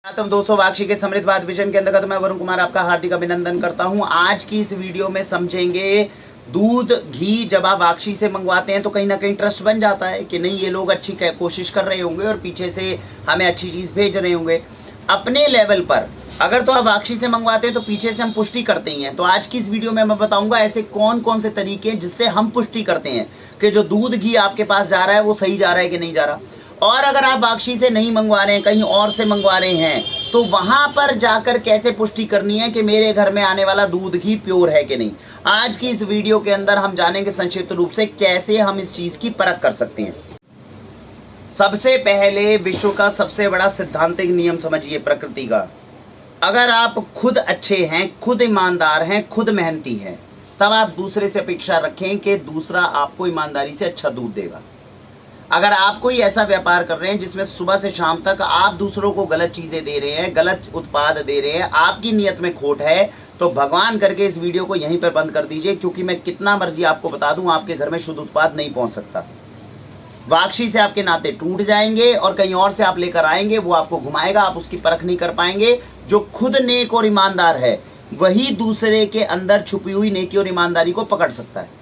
तुम दोस्तों वाक्षी के समृद्ध बात विजन के अंतर्गत मैं वरुण कुमार आपका हार्दिक अभिनंदन करता हूं। आज की इस वीडियो में समझेंगे दूध घी जब आप वाक्षी से मंगवाते हैं तो कहीं ना कहीं ट्रस्ट बन जाता है कि नहीं ये लोग अच्छी कोशिश कर रहे होंगे और पीछे से हमें अच्छी चीज़ भेज रहे होंगे। अपने लेवल पर अगर तो आप वाक्षी से मंगवाते हैं तो पीछे से हम पुष्टि करते ही हैं। तो आज की इस वीडियो में मैं बताऊंगा ऐसे कौन कौन से तरीके हैं जिससे हम पुष्टि करते हैं कि जो दूध घी आपके पास जा रहा है वो सही जा रहा है कि नहीं जा रहा। और अगर आप वाक्षी से नहीं मंगवा रहे हैं, कहीं और से मंगवा रहे हैं, तो वहां पर जाकर कैसे पुष्टि करनी है कि मेरे घर में आने वाला दूध घी प्योर है कि नहीं। आज की इस वीडियो के अंदर हम जानेंगे संक्षिप्त रूप से कैसे हम इस चीज की परख कर सकते हैं। सबसे पहले विश्व का सबसे बड़ा सिद्धांतिक नियम समझिए प्रकृति का। अगर आप खुद अच्छे हैं, खुद ईमानदार हैं, खुद मेहनती हैं, तब आप दूसरे से अपेक्षा रखें कि दूसरा आपको ईमानदारी से अच्छा दूध देगा। अगर आप कोई ऐसा व्यापार कर रहे हैं जिसमें सुबह से शाम तक आप दूसरों को गलत चीज़ें दे रहे हैं, गलत उत्पाद दे रहे हैं, आपकी नीयत में खोट है, तो भगवान करके इस वीडियो को यहीं पर बंद कर दीजिए, क्योंकि मैं कितना मर्जी आपको बता दूं आपके घर में शुद्ध उत्पाद नहीं पहुंच सकता। वाक्षी से आपके नाते टूट जाएंगे और कहीं और से आप लेकर आएंगे, वो आपको घुमाएगा, आप उसकी परख नहीं कर पाएंगे। जो खुद नेक और ईमानदार है वही दूसरे के अंदर छुपी हुई नेकी और ईमानदारी को पकड़ सकता है।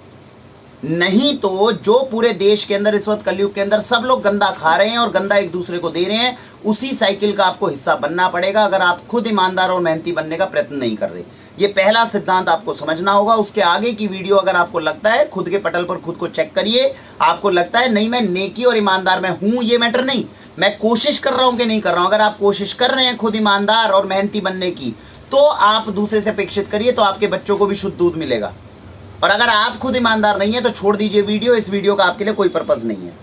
नहीं तो जो पूरे देश के अंदर इस वक्त कलयुग के अंदर सब लोग गंदा खा रहे हैं और गंदा एक दूसरे को दे रहे हैं, उसी साइकिल का आपको हिस्सा बनना पड़ेगा अगर आप खुद ईमानदार और मेहनती बनने का प्रयत्न नहीं कर रहे। ये पहला सिद्धांत आपको समझना होगा। उसके आगे की वीडियो अगर आपको लगता है, खुद के पटल पर खुद को चेक करिए, आपको लगता है नहीं मैं नेकी और ईमानदार में हूं, ये मैटर नहीं, मैं कोशिश कर रहा हूं कि नहीं कर रहा हूं। अगर आप कोशिश कर रहे हैं खुद ईमानदार और मेहनती बनने की, तो आप दूसरे से अपेक्षित करिए, तो आपके बच्चों को भी शुद्ध दूध मिलेगा। और अगर आप खुद ईमानदार नहीं है तो छोड़ दीजिए वीडियो, इस वीडियो का आपके लिए कोई पर्पस नहीं है।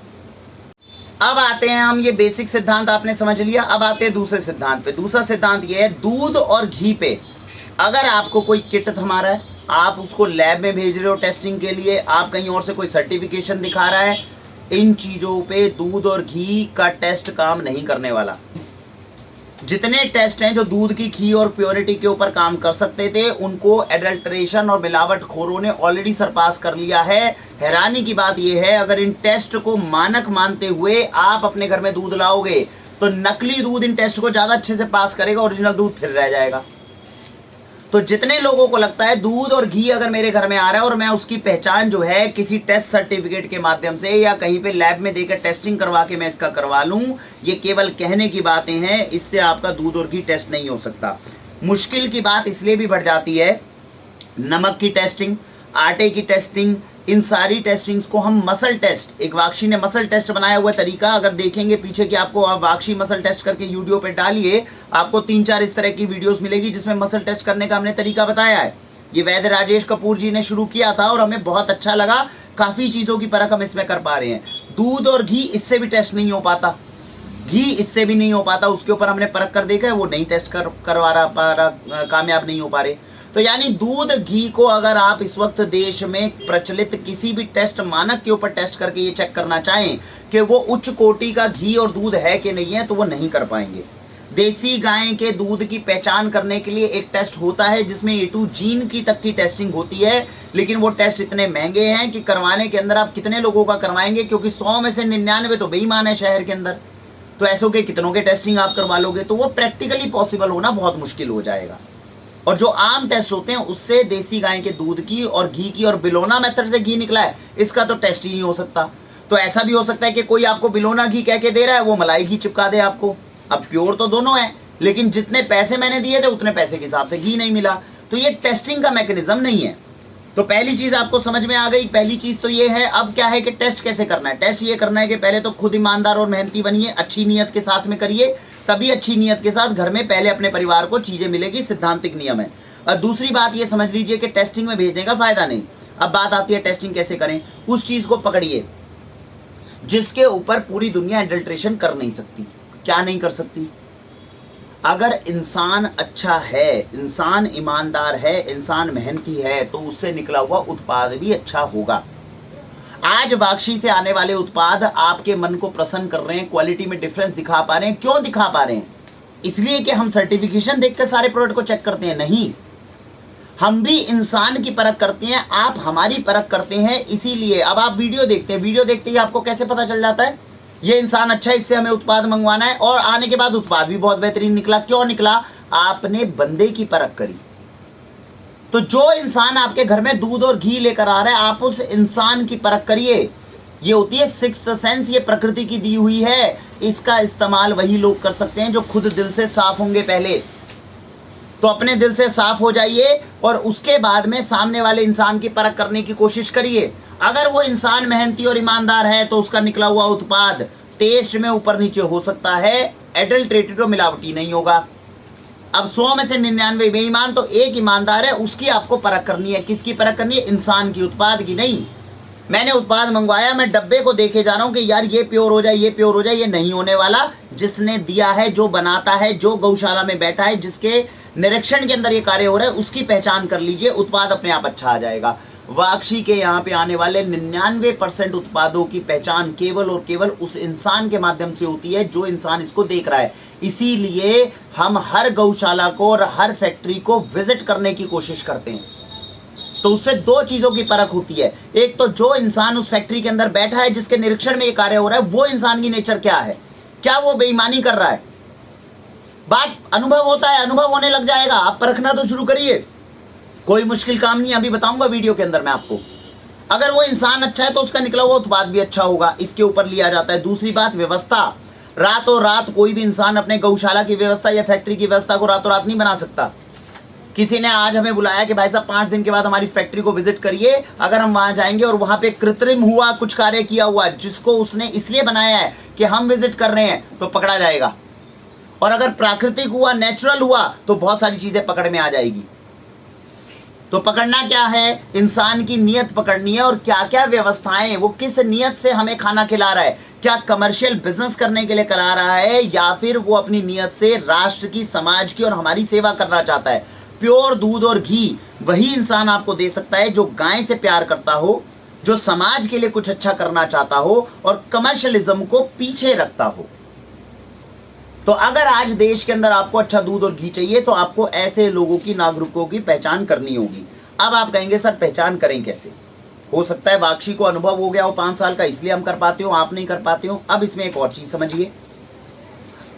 अब आते हैं हम, ये बेसिक सिद्धांत आपने समझ लिया। अब आते हैं दूसरे सिद्धांत पे। दूसरा सिद्धांत ये है दूध और घी पे अगर आपको कोई किट थमा रहा है, आप उसको लैब में भेज रहे हो टेस्टिंग के लिए, आप कहीं और से कोई सर्टिफिकेशन दिखा रहा है, इन चीजों पे दूध और घी का टेस्ट काम नहीं करने वाला। जितने टेस्ट हैं जो दूध की घी और प्योरिटी के ऊपर काम कर सकते थे, उनको एडल्ट्रेशन और मिलावट खोरों ने ऑलरेडी सरपास कर लिया है। हैरानी की बात यह है, अगर इन टेस्ट को मानक मानते हुए आप अपने घर में दूध लाओगे तो नकली दूध इन टेस्ट को ज्यादा अच्छे से पास करेगा, ओरिजिनल दूध फिर रह जाएगा। तो जितने लोगों को लगता है दूध और घी अगर मेरे घर में आ रहा है और मैं उसकी पहचान जो है किसी टेस्ट सर्टिफिकेट के माध्यम से या कहीं पे लैब में देकर टेस्टिंग करवा के मैं इसका करवा लूं, ये केवल कहने की बातें हैं। इससे आपका दूध और घी टेस्ट नहीं हो सकता। मुश्किल की बात इसलिए भी बढ़ जाती है, नमक की टेस्टिंग, आटे की टेस्टिंग, इन सारी टेस्टिंग्स को हम मसल टेस्ट, एक वाक्षी ने मसल टेस्ट बनाया हुआ तरीका अगर देखेंगे पीछे कि आपको आप वाक्षी मसल टेस्ट करके यूट्यूब पे डालिए, आपको 3-4 इस तरह की वीडियोस मिलेगी जिसमें मसल टेस्ट करने का हमने तरीका बताया है। ये वैद्य राजेश कपूर जी ने शुरू किया था और हमें बहुत अच्छा लगा। काफी चीजों की परख हम इसमें कर पा रहे हैं। दूध और घी इससे भी टेस्ट नहीं हो पाता, घी इससे भी नहीं हो पाता, उसके ऊपर हमने परख कर देखा है, वो नहीं टेस्ट करवा रहा, कामयाब नहीं हो पा रहे। तो यानी दूध घी को अगर आप इस वक्त देश में प्रचलित किसी भी टेस्ट मानक के ऊपर टेस्ट करके ये चेक करना चाहें कि वो उच्च कोटि का घी और दूध है कि नहीं है, तो वो नहीं कर पाएंगे। देसी गाय के दूध की पहचान करने के लिए एक टेस्ट होता है जिसमें A2 जीन की तक की टेस्टिंग होती है, लेकिन वो टेस्ट इतने महंगे हैं कि करवाने के अंदर आप कितने लोगों का करवाएंगे, क्योंकि 100 में से 99 तो बेईमान है शहर के अंदर। तो ऐसों के कितनों के टेस्टिंग आप करवा लोगे, तो वो प्रैक्टिकली पॉसिबल होना बहुत मुश्किल हो जाएगा। और जो आम टेस्ट होते हैं उससे देसी गाय के दूध की और घी की, और बिलोना मेथड से घी निकला है, इसका तो टेस्ट ही नहीं हो सकता। तो ऐसा भी हो सकता है कि कोई आपको बिलोना घी कह के दे रहा है, वो मलाई घी चिपका दे आपको। अब प्योर तो दोनों है, लेकिन जितने पैसे मैंने दिए थे उतने पैसे के हिसाब से घी नहीं मिला। तो ये टेस्टिंग का मैकेनिज्म नहीं है। तो पहली चीज आपको समझ में आ गई। पहली चीज तो ये है। अब क्या है कि टेस्ट कैसे करना है। टेस्ट ये करना है कि पहले तो खुद ईमानदार और मेहनती बनिए, अच्छी नीयत के साथ में करिए, तभी अच्छी नीयत के साथ घर में पहले अपने परिवार को चीजें मिलेगी। सिद्धांतिक नियम है। और दूसरी बात ये समझ लीजिए कि टेस्टिंग में भेजने का फायदा नहीं। अब बात आती है टेस्टिंग कैसे करें। उस चीज को पकड़िए जिसके ऊपर पूरी दुनिया एडल्ट्रेशन कर नहीं सकती। क्या नहीं कर सकती? अगर इंसान अच्छा है, इंसान ईमानदार है, इंसान मेहनती है, तो उससे निकला हुआ उत्पाद भी अच्छा होगा। आज वाक्षी से आने वाले उत्पाद आपके मन को प्रसन्न कर रहे हैं, क्वालिटी में डिफरेंस दिखा पा रहे हैं। क्यों दिखा पा रहे हैं? इसलिए कि हम सर्टिफिकेशन देखकर सारे प्रोडक्ट को चेक करते हैं? नहीं, हम भी इंसान की परख करते हैं, आप हमारी परख करते हैं। इसीलिए अब आप वीडियो देखते हैं, वीडियो देखते ही आपको कैसे पता चल जाता है ये इंसान अच्छा है, इससे हमें उत्पाद मंगवाना है। और आने के बाद उत्पाद भी बहुत बेहतरीन निकला। क्यों निकला? आपने बंदे की परख करी। तो जो इंसान आपके घर में दूध और घी लेकर आ रहा है, आप उस इंसान की परख करिए। ये होती है सिक्स्थ सेंस, ये प्रकृति की दी हुई है। इसका इस्तेमाल वही लोग कर सकते हैं जो खुद दिल से साफ होंगे पहले। तो अपने दिल से साफ हो जाइए और उसके बाद में सामने वाले इंसान की परख करने की कोशिश करिए। अगर वो इंसान मेहनती और ईमानदार है तो उसका निकला हुआ उत्पाद टेस्ट में ऊपर नीचे हो सकता है, एडल्ट्रेटेड और मिलावटी नहीं होगा। अब 100 में से 99 बेईमान, तो एक ईमानदार है, उसकी आपको परख करनी है। किसकी परख करनी है? इंसान की, उत्पाद की नहीं। मैंने उत्पाद मंगवाया, मैं डब्बे को देखे जा रहा हूं कि यार ये प्योर हो जाए, ये प्योर हो जाए, ये नहीं होने वाला। जिसने दिया है, जो बनाता है, जो गौशाला में बैठा है, जिसके निरीक्षण के अंदर ये कार्य हो रहा है, उसकी पहचान कर लीजिए, उत्पाद अपने आप अच्छा आ जाएगा। वाक्षी के यहाँ पे आने वाले 99% उत्पादों की पहचान केवल और केवल उस इंसान के माध्यम से होती है जो इंसान इसको देख रहा है। इसीलिए हम हर गौशाला को और हर फैक्ट्री को विजिट करने की कोशिश करते हैं। तो उससे दो चीजों की परख होती है। एक तो जो इंसान उस फैक्ट्री के अंदर बैठा है, जिसके निरीक्षण में ये कार्य हो रहा है, वो इंसान की नेचर क्या है, क्या वो बेईमानी कर रहा है। बात अनुभव होता है, अनुभव होने लग जाएगा। आप परखना तो शुरू करिए, कोई मुश्किल काम नहीं, अभी बताऊंगा वीडियो के अंदर मैं आपको। अगर वो इंसान अच्छा है तो उसका निकला हुआ उत्पाद भी अच्छा होगा, इसके ऊपर लिया जाता है। दूसरी बात, व्यवस्था। रातों रात कोई भी इंसान अपने गौशाला की व्यवस्था या फैक्ट्री की व्यवस्था को रातों रात नहीं बना सकता। किसी ने आज हमें बुलाया कि भाई साहब 5 दिन के बाद हमारी फैक्ट्री को विजिट करिए। अगर हम वहां जाएंगे और वहां पे कृत्रिम हुआ, कुछ कार्य किया हुआ जिसको उसने इसलिए बनाया है कि हम विजिट कर रहे हैं, तो पकड़ा जाएगा। और अगर प्राकृतिक हुआ, नेचुरल हुआ, तो बहुत सारी चीजें पकड़ में आ जाएगी। तो पकड़ना क्या है? इंसान की नीयत पकड़नी है और क्या क्या व्यवस्थाएं, वो किस नीयत से हमें खाना खिला रहा है। क्या कमर्शियल बिजनेस करने के लिए करा रहा है, या फिर वो अपनी नीयत से राष्ट्र की, समाज की और हमारी सेवा करना चाहता है। प्योर दूध और घी वही इंसान आपको दे सकता है जो गाय से प्यार करता हो, जो समाज के लिए कुछ अच्छा करना चाहता हो और कमर्शियलिज्म को पीछे रखता हो। तो अगर आज देश के अंदर आपको अच्छा दूध और घी चाहिए तो आपको ऐसे लोगों की, नागरिकों की पहचान करनी होगी। अब आप कहेंगे सर पहचान करें कैसे? हो सकता है वाक्षी को अनुभव हो गया हो 5 साल का, इसलिए हम कर पाते हो, आप नहीं कर पाते हो। अब इसमें एक और चीज समझिए,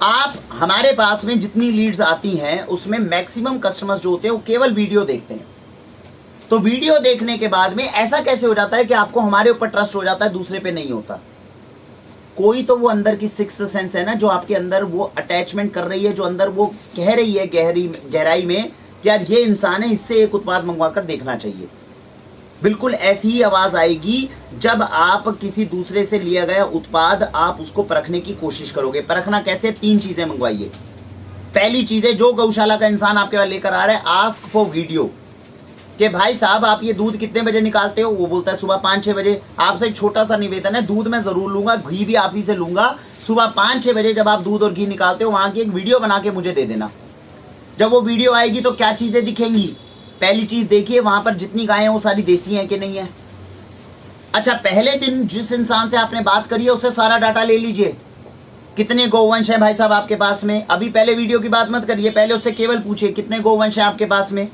आप हमारे पास में जितनी लीड्स आती हैं उसमें मैक्सिमम कस्टमर्स जो होते हैं वो केवल वीडियो देखते हैं। तो वीडियो देखने के बाद में ऐसा कैसे हो जाता है कि आपको हमारे ऊपर ट्रस्ट हो जाता है, दूसरे पे नहीं होता? कोई तो वो अंदर की सिक्स्थ सेंस है ना, जो आपके अंदर वो अटैचमेंट कर रही है, जो अंदर वो कह रही है गहराई में कि यार ये इंसान है, इससे एक उत्पाद मंगवा कर देखना चाहिए। बिल्कुल ऐसी ही आवाज आएगी जब आप किसी दूसरे से लिया गया उत्पाद आप उसको परखने की कोशिश करोगे। परखना कैसे? 3 चीजें मंगवाइए। पहली चीज है, जो गौशाला का इंसान आपके पास लेकर आ रहा है, आस्क फॉर वीडियो कि भाई साहब आप ये दूध कितने बजे निकालते हो? वो बोलता है सुबह 5-6 बजे। आपसे एक छोटा सा निवेदन है, दूध मैं जरूर लूंगा, घी भी आप ही से लूंगा। सुबह 5-6 बजे जब आप दूध और घी निकालते हो, वहां की एक वीडियो बना के मुझे दे देना। जब वो वीडियो आएगी तो क्या चीजें दिखेंगी? पहली चीज देखिए वहां पर जितनी गायें वो सारी देसी हैं कि नहीं है। अच्छा, पहले दिन जिस इंसान से आपने बात करी है उससे सारा डाटा ले लीजिए। कितने गोवंश है भाई साहब आपके पास में? अभी पहले वीडियो की बात मत करिए, पहले उससे केवल पूछिए कितने गोवंश है आपके पास में।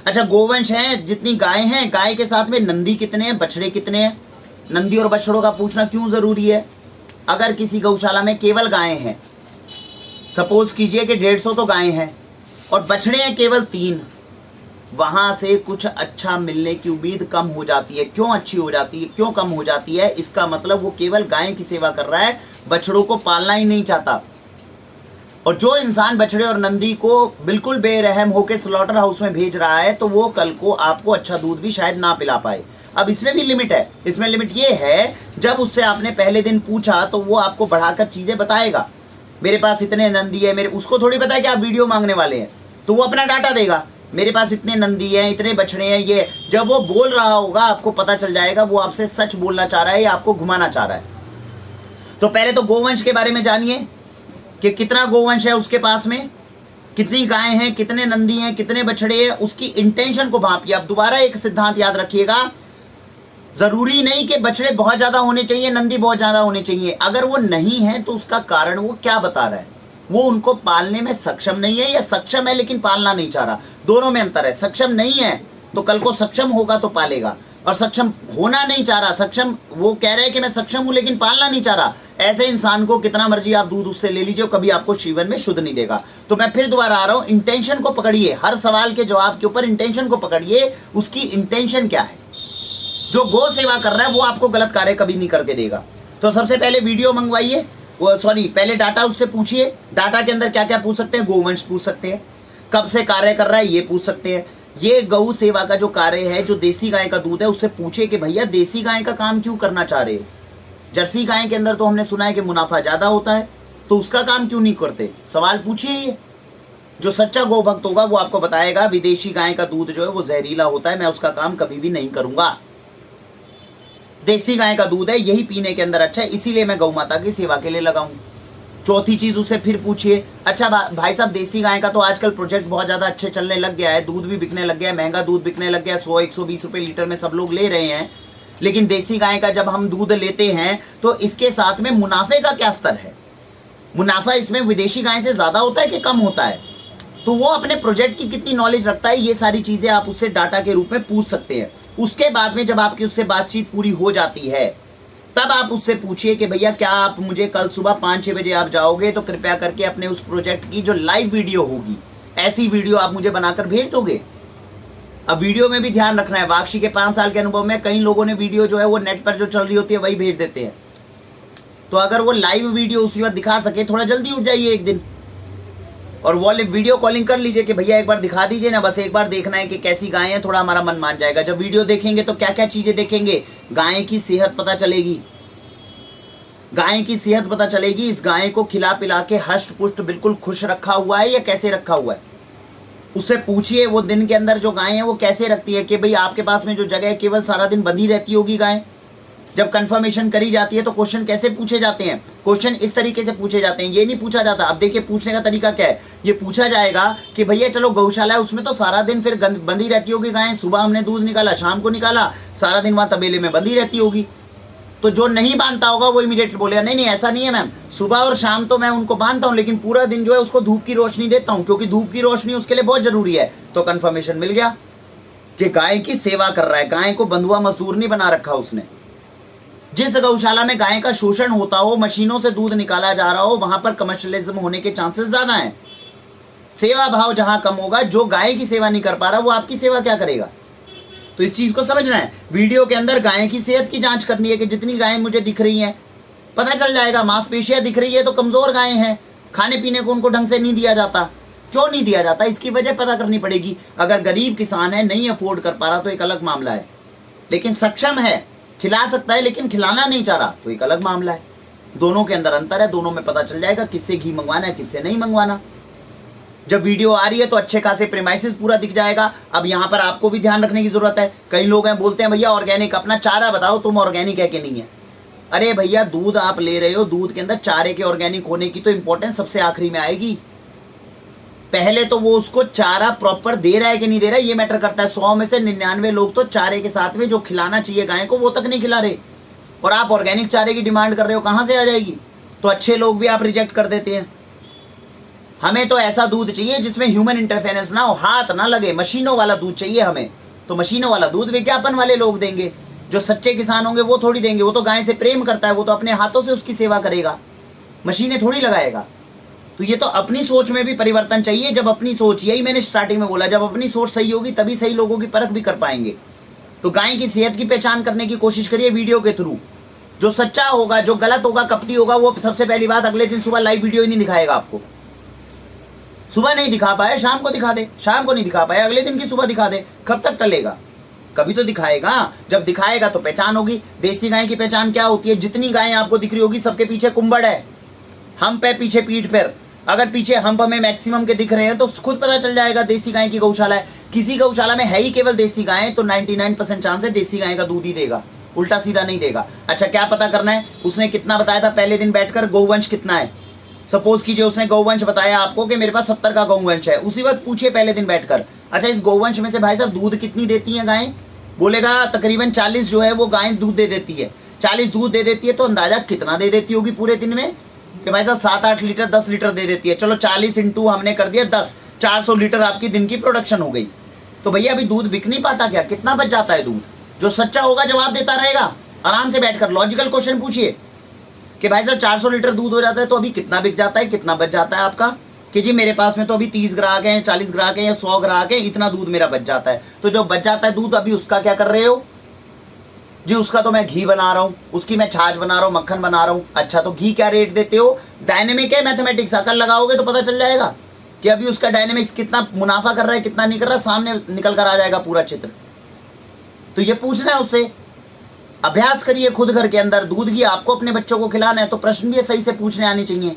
अच्छा, गोवंश हैं, जितनी गाय हैं, गाय के साथ में नंदी कितने हैं, बछड़े कितने हैं। नंदी और बछड़ों का पूछना क्यों जरूरी है? अगर किसी गौशाला में केवल गायें हैं, सपोज कीजिए कि 150 तो गायें हैं और बछड़े हैं केवल 3, वहां से कुछ अच्छा मिलने की उम्मीद कम हो जाती है। क्यों अच्छी हो जाती है, क्यों कम हो जाती है? इसका मतलब वो केवल गाय की सेवा कर रहा है, बछड़ों को पालना ही नहीं चाहता। और जो इंसान बछड़े और नंदी को बिल्कुल बेरहम होकर स्लॉटर हाउस में भेज रहा है, तो वो कल को आपको अच्छा दूध भी शायद ना पिला पाए। अब इसमें भी लिमिट है। इसमें लिमिट ये है, जब उससे आपने पहले दिन पूछा तो वो आपको बढ़ाकर चीजें बताएगा। मेरे पास इतने नंदी है, मेरे उसको थोड़ी पता है कि आप वीडियो मांगने वाले हैं, तो वो अपना डाटा देगा, मेरे पास इतने नंदी हैं, इतने बछड़े हैं। ये जब वो बोल रहा होगा आपको पता चल जाएगा वो आपसे सच बोलना चाह रहा है या आपको घुमाना चाह रहा है। तो पहले तो गोवंश के बारे में जानिए कि कितना गोवंश है उसके पास में, कितनी गायें हैं, कितने नंदी हैं, कितने बछड़े हैं, उसकी इंटेंशन को भापिए। अब दोबारा एक सिद्धांत याद रखिएगा, जरूरी नहीं कि बछड़े बहुत ज्यादा होने चाहिए, नंदी बहुत ज्यादा होने चाहिए। अगर वो नहीं है तो उसका कारण वो क्या बता रहा है? वो उनको पालने में सक्षम नहीं है, या सक्षम है लेकिन पालना नहीं चाह रहा। दोनों में अंतर है। सक्षम नहीं है तो कल को सक्षम होगा तो पालेगा। और सक्षम होना नहीं चाह रहा, सक्षम वो कह रहे हैं कि मैं सक्षम हूं लेकिन पालना नहीं चाह रहा, ऐसे इंसान को कितना मर्जी आप दूध उससे ले लीजिए, कभी आपको जीवन में शुद्ध नहीं देगा। तो मैं फिर दोबारा आ रहा हूं, इंटेंशन को पकड़िए, हर सवाल के जवाब के ऊपर इंटेंशन को पकड़िए, उसकी इंटेंशन क्या है। जो गौ सेवा कर रहा है वो आपको गलत कार्य कभी नहीं करके देगा। तो सबसे पहले वीडियो मंगवाइए, पहले डाटा उससे पूछिए। डाटा के अंदर क्या क्या पूछ सकते हैं, गोवंश पूछ सकते हैं, कब से कार्य कर रहा है ये पूछ सकते हैं, ये गौ सेवा का जो कार्य है, जो देसी गाय का दूध है, उससे पूछे कि भैया देसी गाय का काम क्यों करना चाह रहे हो। जर्सी गाय के अंदर तो हमने सुना है कि मुनाफा ज्यादा होता है, तो उसका काम क्यों नहीं करते, सवाल पूछिए। ये जो सच्चा गौ भक्त होगा वो आपको बताएगा विदेशी गाय का दूध जो है वो जहरीला होता है, मैं उसका काम कभी भी नहीं करूंगा। देसी गाय का दूध है, यही पीने के अंदर अच्छा है, इसीलिए मैं गौ माता की सेवा के लिए लगाऊं। चौथी चीज उससे फिर पूछिए, अच्छा भाई साहब देसी गाय का तो आजकल प्रोजेक्ट बहुत ज्यादा अच्छे चलने लग गया है, दूध भी बिकने लग गया है, महंगा दूध बिकने लग गया है, 100-120 रुपए लीटर में सब लोग ले रहे हैं, लेकिन देसी गाय का जब हम दूध लेते हैं तो इसके साथ में मुनाफे का क्या स्तर है, मुनाफा इसमें विदेशी गाय से ज्यादा होता है कि कम होता है, तो वो अपने प्रोजेक्ट की कितनी नॉलेज रखता है, ये सारी चीजें आप उससे डाटा के रूप में पूछ सकते हैं। उसके बाद में जब आपकी उससे बातचीत पूरी हो जाती है तब आप उससे पूछिए कि भैया क्या आप मुझे कल सुबह 5-6 बजे आप जाओगे तो कृपया करके अपने उस प्रोजेक्ट की जो लाइव वीडियो होगी, ऐसी वीडियो आप मुझे बनाकर भेज दोगे। अब वीडियो में भी ध्यान रखना है, वाक्षी के 5 साल के अनुभव में कई लोगों ने वीडियो जो है वो नेट पर जो चल रही होती है वही भेज देते हैं, तो अगर वो लाइव वीडियो उसी वक्त दिखा सके, थोड़ा जल्दी उठ जाइए एक दिन और वो वीडियो कॉलिंग कर लीजिए कि भैया एक बार दिखा दीजिए ना, बस एक बार देखना है कि कैसी गाय है, थोड़ा हमारा मन मान जाएगा। जब वीडियो देखेंगे तो क्या क्या चीजें देखेंगे, गाय की सेहत पता चलेगी, गाय की सेहत पता चलेगी, इस गाय को खिला पिला के हष्ट पुष्ट बिल्कुल खुश रखा हुआ है या कैसे रखा हुआ है। उससे पूछिए वो दिन के अंदर जो गाय है वो कैसे रखती है, कि भाई आपके पास में जो जगह है केवल सारा दिन बंधी रहती होगी गाय। जब कंफर्मेशन करी जाती है तो क्वेश्चन कैसे पूछे जाते हैं, क्वेश्चन इस तरीके से पूछे जाते हैं, ये नहीं पूछा जाता। अब देखिए पूछने का तरीका क्या है, ये पूछा जाएगा कि भैया चलो गौशाला है उसमें तो सारा दिन फिर बंधी रहती होगी गाय, सुबह हमने दूध निकाला शाम को निकाला, सारा दिन वहां तबेले में बंधी रहती होगी। तो जो नहीं बांधता होगा वो इमीडिएटली बोलेगा नहीं नहीं ऐसा नहीं है मैम, सुबह और शाम तो मैं उनको बांधता हूँ लेकिन पूरा दिन जो है उसको धूप की रोशनी देता हूँ, क्योंकि धूप की रोशनी उसके लिए बहुत जरूरी है। तो कंफर्मेशन मिल गया कि गाय की सेवा कर रहा है, गाय को बंधुआ मजदूर नहीं बना रखा उसने। जिस गौशाला में गाय का शोषण होता हो, मशीनों से दूध निकाला जा रहा हो, वहां पर कमर्शियलिज्म होने के चांसेस ज्यादा हैं। सेवा भाव जहां कम होगा, जो गाय की सेवा नहीं कर पा रहा वो आपकी सेवा क्या करेगा। तो इस चीज को समझना है। वीडियो के अंदर गाय की सेहत की जांच करनी है कि जितनी गायें मुझे दिख रही हैं, पता चल जाएगा मांसपेशियां दिख रही है तो कमजोर गायें हैं, खाने पीने को उनको ढंग से नहीं दिया जाता। क्यों नहीं दिया जाता, इसकी वजह पता करनी पड़ेगी। अगर गरीब किसान है, नहीं अफोर्ड कर पा रहा तो एक अलग मामला है, लेकिन सक्षम है, खिला सकता है लेकिन खिलाना नहीं चाह रहा तो एक अलग मामला है। दोनों के अंदर अंतर है, दोनों में पता चल जाएगा किससे घी मंगवाना है किससे नहीं मंगवाना। जब वीडियो आ रही है तो अच्छे खासे प्रीमाइसेस पूरा दिख जाएगा। अब यहाँ पर आपको भी ध्यान रखने की जरूरत है। कई लोग हैं बोलते हैं भैया ऑर्गेनिक, अपना चारा बताओ, तुम ऑर्गेनिक है कि नहीं है। अरे भैया दूध आप ले रहे हो, दूध के अंदर चारे के ऑर्गेनिक होने की तो इंपॉर्टेंस सबसे आखिरी में आएगी। पहले तो वो उसको चारा प्रॉपर दे रहा है कि नहीं दे रहा है ये मैटर करता है। 100 में से 99 लोग तो चारे के साथ में जो खिलाना चाहिए गाय को वो तक नहीं खिला रहे, और आप ऑर्गेनिक चारे की डिमांड कर रहे हो, कहाँ से आ जाएगी। तो अच्छे लोग भी आप रिजेक्ट कर देते हैं। हमें तो ऐसा दूध चाहिए जिसमें ह्यूमन इंटरफेरेंस ना हो, हाथ ना लगे, मशीनों वाला दूध चाहिए हमें। तो मशीनों वाला दूध विज्ञापन वाले लोग देंगे, जो सच्चे किसान होंगे वो थोड़ी देंगे। वो तो गाय से प्रेम करता है, वो तो अपने हाथों से उसकी सेवा करेगा, मशीनें थोड़ी लगाएगा। तो ये तो अपनी सोच में भी परिवर्तन चाहिए। जब अपनी सोच, यही मैंने स्टार्टिंग में बोला, जब अपनी सोच सही होगी तभी सही लोगों की परख भी कर पाएंगे। तो गाय की सेहत की पहचान करने की कोशिश करिए वीडियो के थ्रू। जो सच्चा होगा, जो गलत होगा, कपटी होगा, वो सबसे पहली बात अगले दिन सुबह लाइव वीडियो ही नहीं दिखाएगा आपको। सुबह नहीं दिखा पाए शाम को दिखा दे, शाम को नहीं दिखा पाए अगले दिन की सुबह दिखा दे। कब तक टलेगा, कभी तो दिखाएगा। जब दिखाएगा तो पहचान होगी। देसी गाय की पहचान क्या होती है, जितनी गायें आपको दिख रही होगी सबके पीछे कुंबड़ है, हम्प है पीछे पीठ पर। अगर पीछे हम्प हमें मैक्सिमम के दिख रहे हैं तो खुद पता चल जाएगा देसी गाय की गौशाला है। किसी गौशाला में है ही केवल देसी गाय तो 99% चांस है देसी गाय का दूध ही देगा, उल्टा सीधा नहीं देगा। अच्छा क्या पता करना है, उसने कितना बताया था पहले दिन बैठकर, गौवंश कितना है। सपोज कीजिए उसने गौवंश बताया आपको कि मेरे पास 70 का गौवंश है, उसी वक्त पूछिए पहले दिन बैठकर, अच्छा इस गौवंश में से भाई साहब दूध कितनी देती है गायें। बोलेगा तकरीबन 40 जो है वो गायें दूध दे देती है। 40 दूध दे देती है तो अंदाजा कितना दे देती होगी पूरे दिन में, कि भाई साहब 7-8 लीटर 10 लीटर दे देती है। चलो 40 इंटू हमने कर दिया 10, 400 लीटर आपकी दिन की प्रोडक्शन हो गई। तो भैया अभी दूध बिक नहीं पाता क्या, कितना बच जाता है दूध। जो सच्चा होगा जवाब देता रहेगा। आराम से बैठकर लॉजिकल क्वेश्चन पूछिए कि भाई साहब 400 लीटर दूध हो जाता है तो अभी कितना बिक जाता है, कितना बच जाता है आपका? कि जी मेरे पास में तो अभी 30 ग्राहक हैं, 40 ग्राहक हैं या 100 ग्राहक हैं, इतना दूध मेरा बच जाता है। तो जो बच जाता है दूध अभी उसका क्या कर रहे हो? जी उसका तो मैं घी बना रहा हूँ, उसकी मैं छाछ बना रहा हूँ, मक्खन बना रहा हूँ। अच्छा तो घी क्या रेट देते हो? डायनेमिक है मैथमेटिक्स, अकल लगाओगे तो पता चल जाएगा कि अभी उसका डायनेमिक्स कितना मुनाफा कर रहा है, कितना नहीं कर रहा, सामने निकल कर आ जाएगा पूरा चित्र। तो ये पूछना है उससे। अभ्यास करिए खुद घर के अंदर। दूध घी आपको अपने बच्चों को खिलाना है तो प्रश्न भी सही से पूछने आने चाहिए।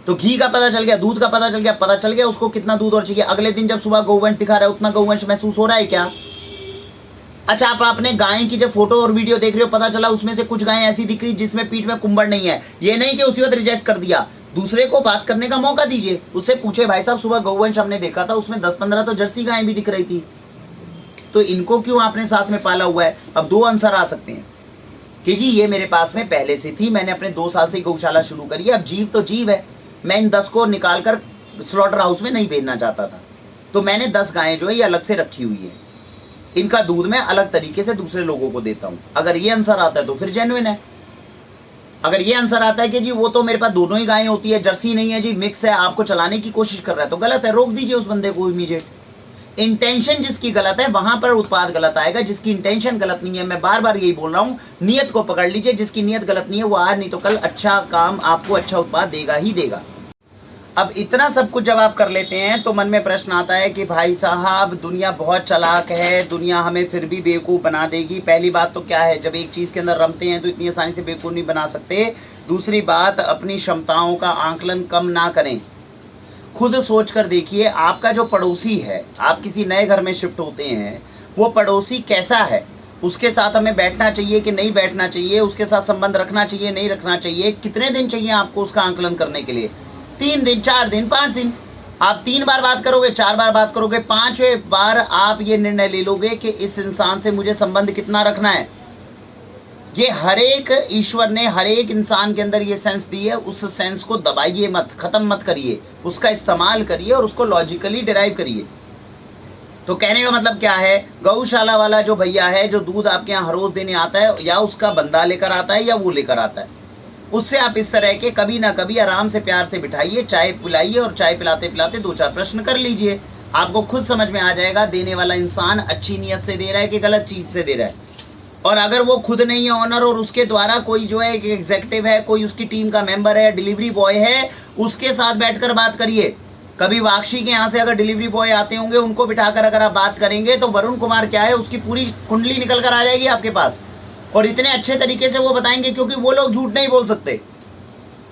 तो घी का पता चल गया, दूध का पता चल गया उसको कितना दूध और चाहिए। अगले दिन जब सुबह गौवंश दिखा रहा है उतना गौवंश महसूस हो रहा है क्या? अच्छा आप अपने गाय की जब फोटो और वीडियो देख रहे हो, पता चला उसमें से कुछ गायें ऐसी दिख रही जिसमें पीठ में कुंभड़ नहीं है। ये नहीं कि उसी वक्त रिजेक्ट कर दिया, दूसरे को बात करने का मौका दीजिए। उससे पूछे भाई साहब सुबह गौवंश हमने देखा था, उसमें 10-15 तो जर्सी गायें भी दिख रही थी, तो इनको क्यों आपने साथ में पाला हुआ है? अब 2 आंसर आ सकते हैं कि जी ये मेरे पास में पहले से थी, मैंने अपने 2 साल से गौशाला शुरू करी है। अब जीव तो जीव है, मैं इन 10 को निकाल कर स्लॉटर हाउस में नहीं भेजना चाहता था, तो मैंने 10 गायें जो है ये अलग से रखी हुई है, इनका दूध मैं अलग तरीके से दूसरे लोगों को देता हूं। अगर ये आंसर आता है तो फिर जेन्युइन है। अगर ये आंसर आता है कि जी वो तो मेरे पास दोनों ही गायें होती है, जर्सी नहीं है जी, मिक्स है, आपको चलाने की कोशिश कर रहा है, तो गलत है, रोक दीजिए उस बंदे को इमीडिएट। इंटेंशन जिसकी गलत है वहां पर उत्पाद गलत आएगा, जिसकी इंटेंशन गलत नहीं है। मैं बार बार यही बोल रहा हूं, नियत को पकड़ लीजिए। जिसकी नियत गलत नहीं है वो आज नहीं तो कल अच्छा काम आपको, अच्छा उत्पाद देगा ही देगा। अब इतना सब कुछ जब आप कर लेते हैं तो मन में प्रश्न आता है कि भाई साहब दुनिया बहुत चालाक है, दुनिया हमें फिर भी बेवकूफ़ बना देगी। पहली बात तो क्या है, जब एक चीज़ के अंदर रमते हैं तो इतनी आसानी से बेवकूफ़ नहीं बना सकते। दूसरी बात, अपनी क्षमताओं का आंकलन कम ना करें। खुद सोच कर देखिए, आपका जो पड़ोसी है, आप किसी नए घर में शिफ्ट होते हैं, वो पड़ोसी कैसा है, उसके साथ हमें बैठना चाहिए कि नहीं बैठना चाहिए, उसके साथ संबंध रखना चाहिए नहीं रखना चाहिए, कितने दिन चाहिए आपको उसका आंकलन करने के लिए? 3 दिन, 4 दिन, 5 दिन। आप 3 बार बात करोगे, 4 बार बात करोगे, 5वें बार आप ये निर्णय ले लोगे कि इस इंसान से मुझे संबंध कितना रखना है। ये हर एक, ईश्वर ने हर एक इंसान के अंदर ये सेंस दी है, उस सेंस को दबाइए मत, खत्म मत करिए, उसका इस्तेमाल करिए और उसको लॉजिकली डिराइव करिए। तो कहने का मतलब क्या है, गौशाला वाला जो भैया है जो दूध आपके यहाँ हर रोज देने आता है, या उसका बंदा लेकर आता है या वो लेकर आता है, उससे आप इस तरह के कभी ना कभी आराम से प्यार से बिठाइए, चाय पिलाइए और चाय पिलाते पिलाते 2-4 प्रश्न कर लीजिए। आपको खुद समझ में आ जाएगा देने वाला इंसान अच्छी नीयत से दे रहा है कि गलत चीज़ से दे रहा है। और अगर वो खुद नहीं है ऑनर और उसके द्वारा कोई जो है एक एग्जीक्यूटिव है, कोई उसकी टीम का मेंबर है, डिलीवरी बॉय है, उसके साथ बैठकर बात करिए। कभी वाक्षी के यहाँ से अगर डिलीवरी बॉय आते होंगे, उनको बिठाकर अगर आप बात करेंगे तो वरुण कुमार क्या है, उसकी पूरी कुंडली निकल कर आ जाएगी आपके पास, और इतने अच्छे तरीके से वो बताएंगे क्योंकि वो लोग झूठ नहीं बोल सकते।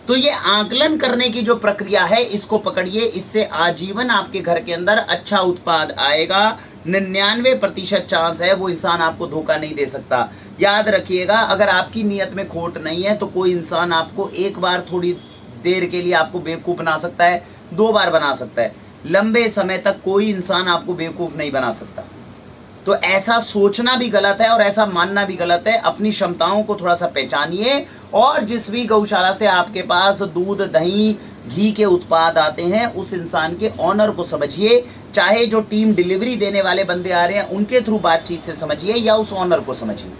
तो ये आकलन करने की जो प्रक्रिया है इसको पकड़िए, इससे आजीवन आपके घर के अंदर अच्छा उत्पाद आएगा। 99% चांस है वो इंसान आपको धोखा नहीं दे सकता। याद रखिएगा, अगर आपकी नीयत में खोट नहीं है तो कोई इंसान आपको एक बार थोड़ी देर के लिए आपको बेवकूफ़ बना सकता है, 2 बार बना सकता है, लंबे समय तक कोई इंसान आपको बेवकूफ़ नहीं बना सकता। तो ऐसा सोचना भी गलत है और ऐसा मानना भी गलत है। अपनी क्षमताओं को थोड़ा सा पहचानिए और जिस भी गौशाला से आपके पास दूध, दही, घी के उत्पाद आते हैं उस इंसान के ऑनर को समझिए, चाहे जो टीम डिलीवरी देने वाले बंदे आ रहे हैं उनके थ्रू बातचीत से समझिए या उस ऑनर को समझिए।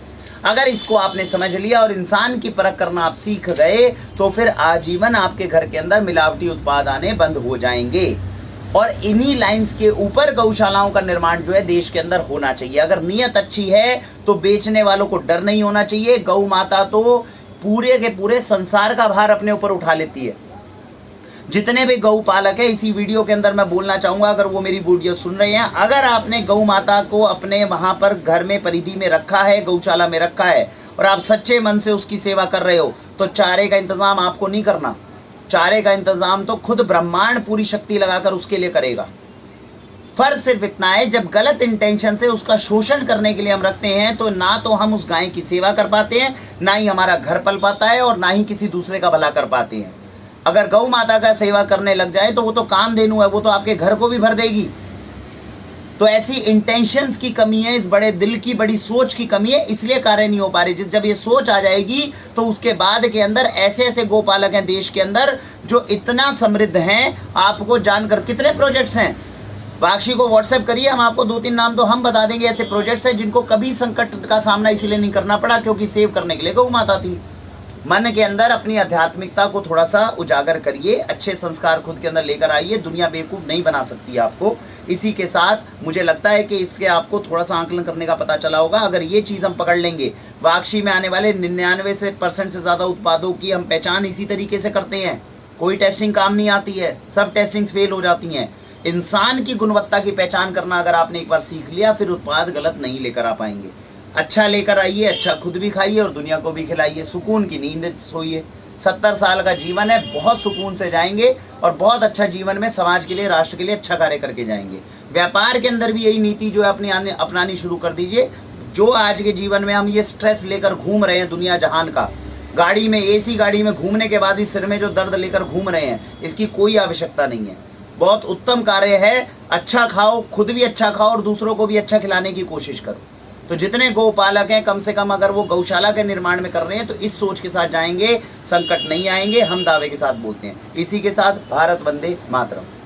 अगर इसको आपने समझ लिया और इंसान की परख करना आप सीख गए तो फिर आजीवन आपके घर के अंदर मिलावटी उत्पाद आने बंद हो जाएंगे। और इन्हीं लाइंस के ऊपर गौशालाओं का निर्माण जो है देश के अंदर होना चाहिए। अगर नीयत अच्छी है तो बेचने वालों को डर नहीं होना चाहिए। गौ माता तो पूरे के पूरे संसार का भार अपने ऊपर उठा लेती है। जितने भी गौ पालक है, इसी वीडियो के अंदर मैं बोलना चाहूँगा, अगर वो मेरी वीडियो सुन रहे हैं, अगर आपने गौ माता को अपने वहाँ पर घर में परिधि में रखा है, गौशाला में रखा है और आप सच्चे मन से उसकी सेवा कर रहे हो, तो चारे का इंतज़ाम आपको नहीं करना। चारे का इंतजाम तो खुद ब्रह्मांड पूरी शक्ति लगाकर उसके लिए करेगा। फर्क सिर्फ इतना है, जब गलत इंटेंशन से उसका शोषण करने के लिए हम रखते हैं तो ना तो हम उस गाय की सेवा कर पाते हैं, ना ही हमारा घर पल पाता है और ना ही किसी दूसरे का भला कर पाते हैं। अगर गौ माता का सेवा करने लग जाए तो वो तो कामधेनु है, वो तो आपके घर को भी भर देगी। तो ऐसी इंटेंशंस की कमी है, इस बड़े दिल की, बड़ी सोच की कमी है, इसलिए कार्य नहीं हो पा रहे। जब ये सोच आ जाएगी तो उसके बाद के अंदर ऐसे ऐसे गोपालक हैं देश के अंदर जो इतना समृद्ध हैं। आपको जानकर कितने प्रोजेक्ट्स हैं, वाक्षी को व्हाट्सएप करिए, हम आपको 2-3 नाम तो हम बता देंगे, ऐसे प्रोजेक्ट्स हैं जिनको कभी संकट का सामना इसीलिए नहीं करना पड़ा क्योंकि सेव करने के लिए गौ माता थी। मन के अंदर अपनी आध्यात्मिकता को थोड़ा सा उजागर करिए, अच्छे संस्कार खुद के अंदर लेकर आइए, दुनिया बेवकूफ़ नहीं बना सकती आपको। इसी के साथ मुझे लगता है कि इसके आपको थोड़ा सा आंकलन करने का पता चला होगा। अगर ये चीज़ हम पकड़ लेंगे, वाक्षी में आने वाले 99% से ज़्यादा उत्पादों की हम पहचान इसी तरीके से करते हैं। कोई टेस्टिंग काम नहीं आती है, सब टेस्टिंग्स फेल हो जाती हैं। इंसान की गुणवत्ता की पहचान करना अगर आपने एक बार सीख लिया, फिर उत्पाद गलत नहीं लेकर आ पाएंगे। अच्छा लेकर आइए, अच्छा खुद भी खाइए और दुनिया को भी खिलाइए, सुकून की नींद सोइए। 70 साल का जीवन है, बहुत सुकून से जाएंगे और बहुत अच्छा जीवन में समाज के लिए, राष्ट्र के लिए अच्छा कार्य करके जाएंगे। व्यापार के अंदर भी यही नीति जो है अपनानी शुरू कर दीजिए। जो आज के जीवन में हम ये स्ट्रेस लेकर घूम रहे हैं दुनिया जहान का, गाड़ी में, एसी गाड़ी में घूमने के बाद भी सिर में जो दर्द लेकर घूम रहे हैं, इसकी कोई आवश्यकता नहीं है। बहुत उत्तम कार्य है, अच्छा खाओ, खुद भी अच्छा खाओ और दूसरों को भी अच्छा खिलाने की कोशिश करो। तो जितने गौपालक हैं, कम से कम अगर वो गौशाला के निर्माण में कर रहे हैं तो इस सोच के साथ जाएंगे, संकट नहीं आएंगे, हम दावे के साथ बोलते हैं। इसी के साथ भारत वंदे मातरम।